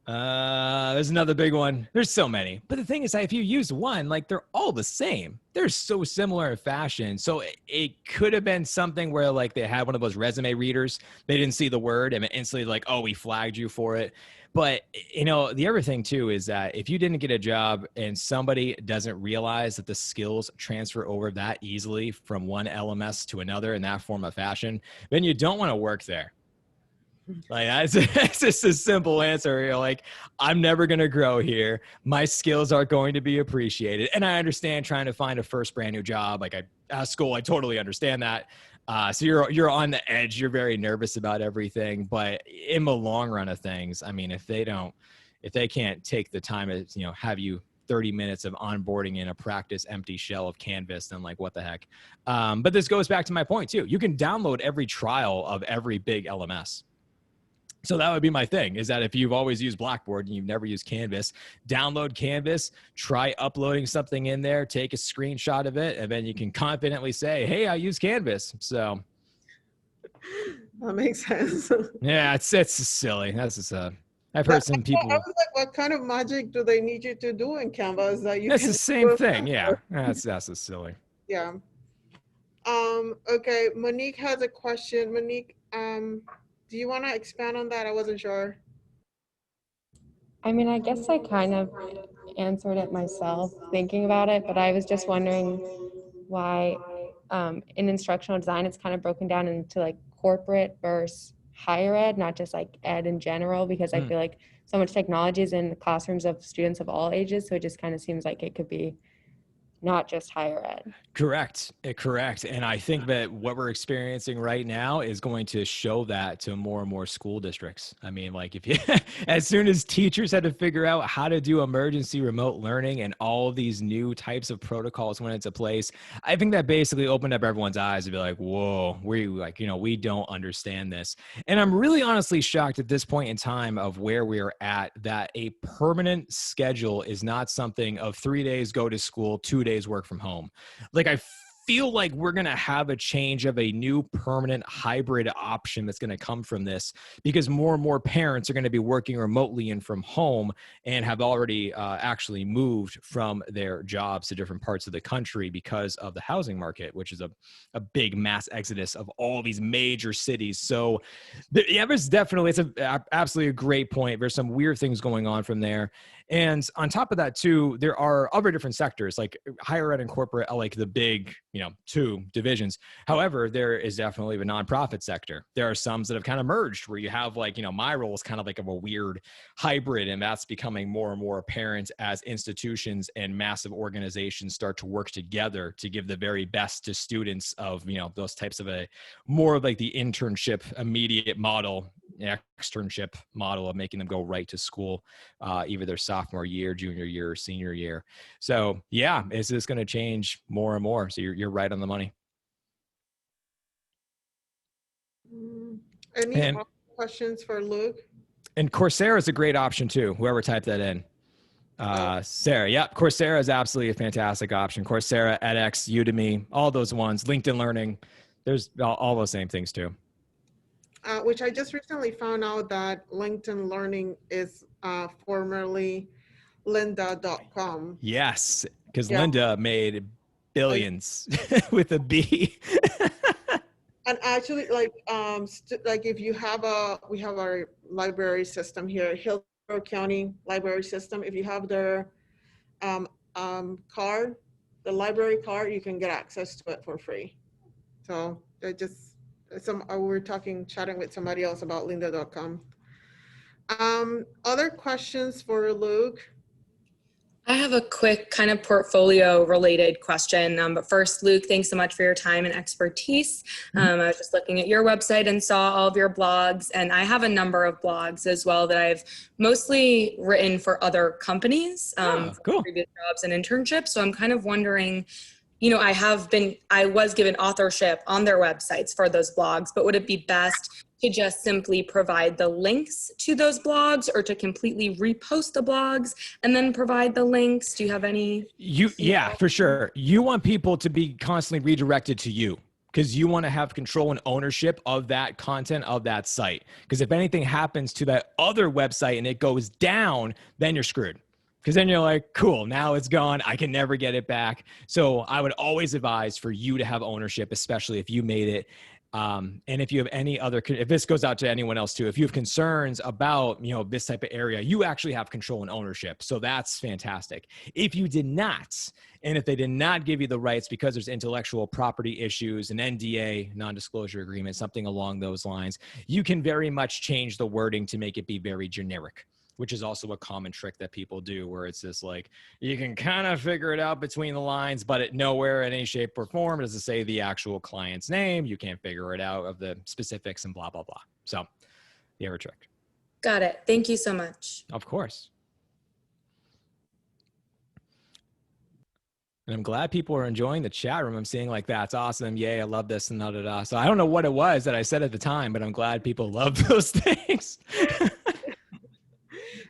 There's another big one. There's so many. But the thing is that if you use one, like, they're all the same. They're so similar in fashion. So it could have been something where like they had one of those resume readers. They didn't see the word and it instantly like, oh, we flagged you for it. But, the other thing too is that if you didn't get a job and somebody doesn't realize that the skills transfer over that easily from one LMS to another in that form of fashion, then you don't want to work there. Like, that's just a simple answer. You're like, I'm never going to grow here. My skills aren't going to be appreciated. And I understand trying to find a first brand new job. Like at school, I totally understand that. So you're on the edge. You're very nervous about everything. But in the long run of things, I mean, if they can't take the time to, have you 30 minutes of onboarding in a practice empty shell of Canvas, then like, what the heck? But this goes back to my point too. You can download every trial of every big LMS. So that would be my thing, is that if you've always used Blackboard and you've never used Canvas, download Canvas, try uploading something in there, take a screenshot of it, and then you can confidently say, hey, I use Canvas. So that makes sense. Yeah, it's silly. That's just I've heard some people. I was like, what kind of magic do they need you to do in Canva? Is that you? It's the same thing. Yeah, that's just silly. Yeah. Okay, Monique has a question. Monique, do you want to expand on that? I wasn't sure. I mean, I guess I kind of answered it myself thinking about it, but I was just wondering why in instructional design, it's kind of broken down into like corporate versus higher ed, not just like ed in general, because I feel like so much technology is in the classrooms of students of all ages. So it just kind of seems like it could be not just higher ed. Correct. Correct. And I think that what we're experiencing right now is going to show that to more and more school districts. I mean, like if you, as soon as teachers had to figure out how to do emergency remote learning and all of these new types of protocols went into place, I think that basically opened up everyone's eyes to be like, whoa, we don't understand this. And I'm really honestly shocked at this point in time of where we're at, that a permanent schedule is not something of 3 days go to school, 2 days work from home. Like, I feel like we're going to have a change of a new permanent hybrid option that's going to come from this, because more and more parents are going to be working remotely and from home and have already actually moved from their jobs to different parts of the country because of the housing market, which is a big mass exodus of all these major cities. So there's definitely, absolutely a great point. There's some weird things going on from there. And on top of that too, there are other different sectors like higher ed and corporate are like the big, two divisions. However, there is definitely the nonprofit sector. There are some that have kind of merged where you have like, my role is kind of like a weird hybrid, and that's becoming more and more apparent as institutions and massive organizations start to work together to give the very best to students of, those types of more of like the internship immediate model, externship model of making them go right to school, either their sophomore year, junior year, or senior year. So yeah, it's just going to change more and more. So you're right on the money. Any questions for Luke? And Coursera is a great option too. Whoever typed that in. Sarah. Yep. Coursera is absolutely a fantastic option. Coursera, edX, Udemy, all those ones, LinkedIn Learning. There's all those same things too. Which I just recently found out that LinkedIn Learning is formerly lynda.com. Yes, because Linda made billions with a B. And actually, like if you have we have our library system here, Hillsborough County Library System. If you have their card, the library card, you can get access to it for free. So they just we're chatting with somebody else about lynda.com. Other questions for Luke? I have a quick kind of portfolio related question. But first, Luke, thanks so much for your time and expertise. I was just looking at your website and saw all of your blogs, and I have a number of blogs as well that I've mostly written for other companies, cool. for previous jobs and internships. So I'm kind of wondering, I was given authorship on their websites for those blogs, but would it be best to just simply provide the links to those blogs, or to completely repost the blogs and then provide the links? Do you have any? Yeah, for sure. You want people to be constantly redirected to you, because you want to have control and ownership of that content of that site. Because if anything happens to that other website and it goes down, then you're screwed. Because then you're like, cool, now it's gone. I can never get it back. So I would always advise for you to have ownership, especially if you made it. And if you have any other, if this goes out to anyone else too, if you have concerns about, this type of area, you actually have control and ownership. So that's fantastic. If you did not, and if they did not give you the rights because there's intellectual property issues, an NDA, non-disclosure agreement, something along those lines, you can very much change the wording to make it be very generic, which is also a common trick that people do, where it's just like, you can kind of figure it out between the lines, but it nowhere in any shape or form does it say the actual client's name. You can't figure it out of the specifics and blah, blah, blah. So the other trick. Got it. Thank you so much. Of course. And I'm glad people are enjoying the chat room. I'm seeing like, that's awesome. Yay, I love this and da, da, da. So I don't know what it was that I said at the time, but I'm glad people love those things.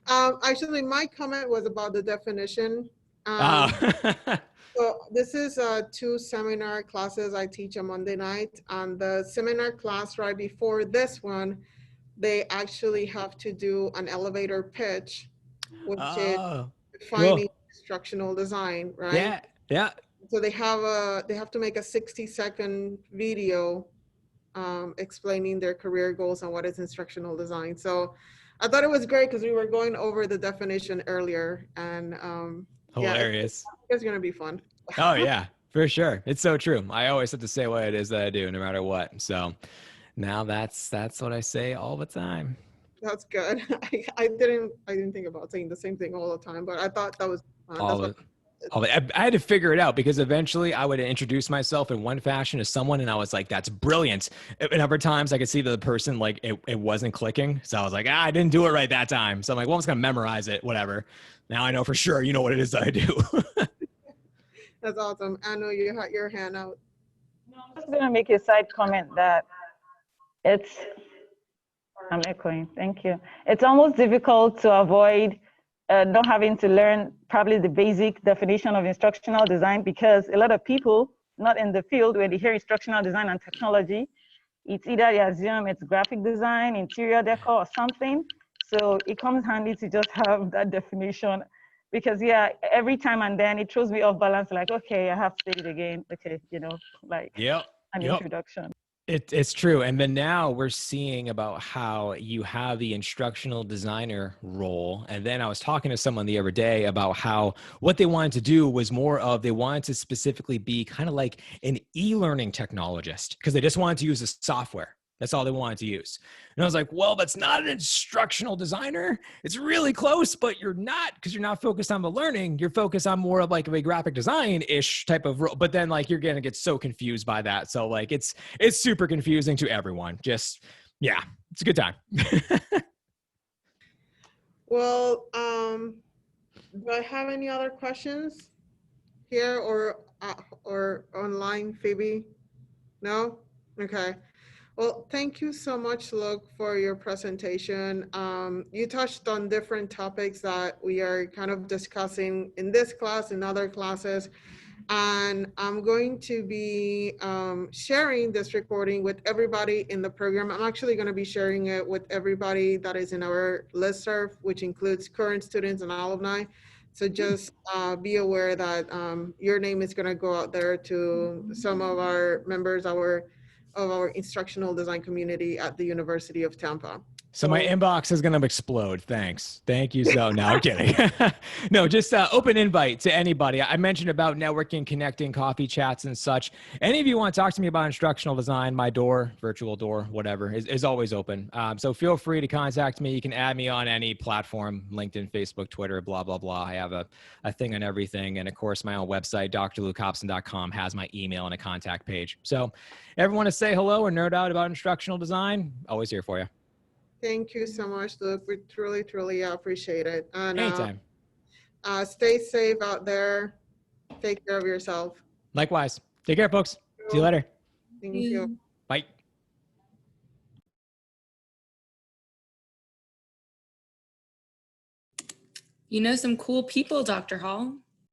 Actually, my comment was about the definition. So this is 2 seminar classes I teach on Monday night. On the seminar class right before this one, they actually have to do an elevator pitch, which is defining instructional design, right? Yeah. So they have to make a 60-second video explaining their career goals and what is instructional design. So I thought it was great because we were going over the definition earlier, and hilarious. It's going to be fun. Oh yeah, for sure. It's so true. I always have to say what it is that I do, no matter what. So now that's what I say all the time. That's good. I didn't think about saying the same thing all the time, but I thought that was fun. Oh, I had to figure it out because eventually I would introduce myself in one fashion to someone and I was like, that's brilliant. And other times I could see that the person, like, it wasn't clicking. So I was like, I didn't do it right that time. So I'm like, well, I'm just going to memorize it, whatever. Now I know for sure you know what it is that I do. That's awesome. I know you had your hand out. I'm just going to make a side comment that it's, I'm echoing, thank you. It's almost difficult to avoid not having to learn probably the basic definition of instructional design, because a lot of people not in the field, when they hear instructional design and technology, it's either they assume it's graphic design, interior decor, or something. So it comes handy to just have that definition, because yeah, every time and then it throws me off balance. Like, okay, I have to say it again. Okay, you know, like an introduction. It's true. And then now we're seeing about how you have the instructional designer role. And then I was talking to someone the other day about how what they wanted to do was more of, they wanted to specifically be kind of like an e-learning technologist, because they just wanted to use the software. That's all they wanted to use. And I was like, well, that's not an instructional designer. It's really close, but you're not, because you're not focused on the learning. You're focused on more of like a graphic design-ish type of role. But then like you're going to get so confused by that. So like it's super confusing to everyone. Just, yeah, it's a good time. Well, do I have any other questions here or online, Phoebe? No? Okay. Well, thank you so much, Luke, for your presentation. You touched on different topics that we are kind of discussing in this class and other classes. And I'm going to be sharing this recording with everybody in the program. I'm actually going to be sharing it with everybody that is in our listserv, which includes current students and alumni. So just be aware that your name is going to go out there to some of our members, of our instructional design community at the University of Tampa. So my inbox is going to explode. Thanks. Thank you. So no, I'm kidding. No, just open invite to anybody. I mentioned about networking, connecting, coffee chats and such. Any of you want to talk to me about instructional design, my door, virtual door, whatever is always open. So feel free to contact me. You can add me on any platform, LinkedIn, Facebook, Twitter, blah, blah, blah. I have a thing on everything. And of course, my own website, drlukehobson.com has my email and a contact page. So everyone to say hello or nerd out about instructional design, always here for you. Thank you so much, Luke. We truly, truly appreciate it. And anytime. Stay safe out there. Take care of yourself. Likewise. Take care, folks. See you later. Thank you. Bye. You know some cool people, Dr. Hall.